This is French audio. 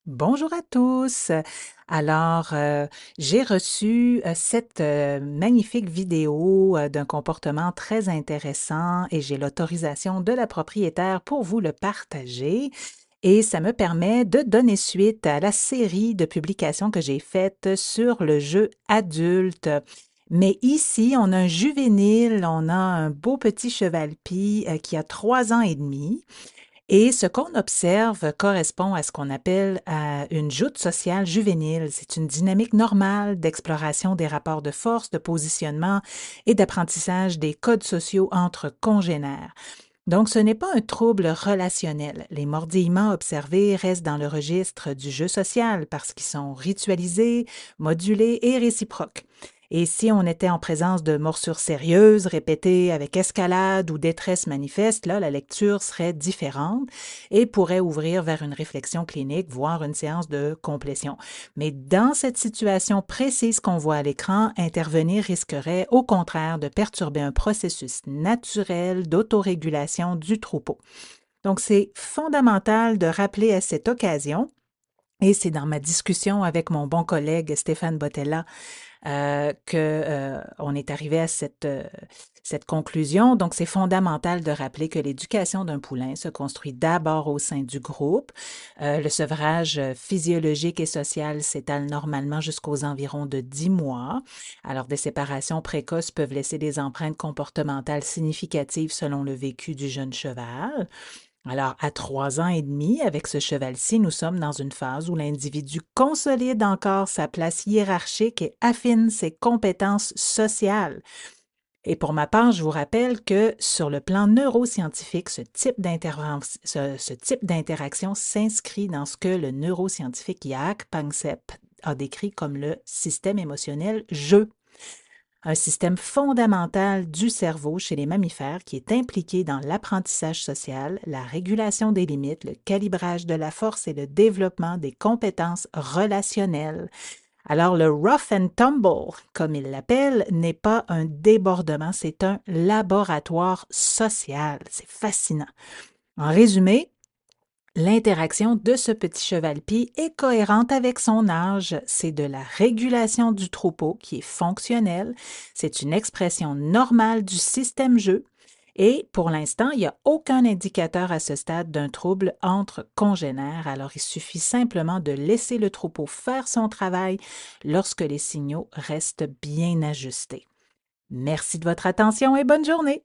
Bonjour à tous. Alors, j'ai reçu cette magnifique vidéo d'un comportement très intéressant et j'ai l'autorisation de la propriétaire pour vous le partager. Et ça me permet de donner suite à la série de publications que j'ai faites sur le jeu adulte. Mais ici, on a un juvénile, on a un beau petit cheval-pie qui a 3 ans et demi. Et ce qu'on observe correspond à ce qu'on appelle une joute sociale juvénile. C'est une dynamique normale d'exploration des rapports de force, de positionnement et d'apprentissage des codes sociaux entre congénères. Donc, ce n'est pas un trouble relationnel. Les mordillements observés restent dans le registre du jeu social parce qu'ils sont ritualisés, modulés et réciproques. Et si on était en présence de morsures sérieuses, répétées avec escalade ou détresse manifeste, là, la lecture serait différente et pourrait ouvrir vers une réflexion clinique, voire une séance de complétion. Mais dans cette situation précise qu'on voit à l'écran, intervenir risquerait au contraire de perturber un processus naturel d'autorégulation du troupeau. Donc, c'est fondamental de rappeler à cette occasion, et c'est dans ma discussion avec mon bon collègue Stéphane Bottella qu'on est arrivé à cette conclusion. Donc, c'est fondamental de rappeler que l'éducation d'un poulain se construit d'abord au sein du groupe. Le sevrage physiologique et social s'étale normalement jusqu'aux environs de 10 mois. Alors, des séparations précoces peuvent laisser des empreintes comportementales significatives selon le vécu du jeune cheval. Alors, à 3 ans et demi, avec ce cheval-ci, nous sommes dans une phase où l'individu consolide encore sa place hiérarchique et affine ses compétences sociales. Et pour ma part, je vous rappelle que sur le plan neuroscientifique, ce type d'interaction s'inscrit dans ce que le neuroscientifique Jaak Panksepp a décrit comme le système émotionnel jeu, un système fondamental du cerveau chez les mammifères qui est impliqué dans l'apprentissage social, la régulation des limites, le calibrage de la force et le développement des compétences relationnelles. Alors le rough and tumble, comme il l'appelle, n'est pas un débordement, c'est un laboratoire social. C'est fascinant. En résumé, l'interaction de ce petit cheval-pie est cohérente avec son âge. C'est de la régulation du troupeau qui est fonctionnelle. C'est une expression normale du système jeu. Et pour l'instant, il n'y a aucun indicateur à ce stade d'un trouble entre congénères. Alors, il suffit simplement de laisser le troupeau faire son travail lorsque les signaux restent bien ajustés. Merci de votre attention et bonne journée.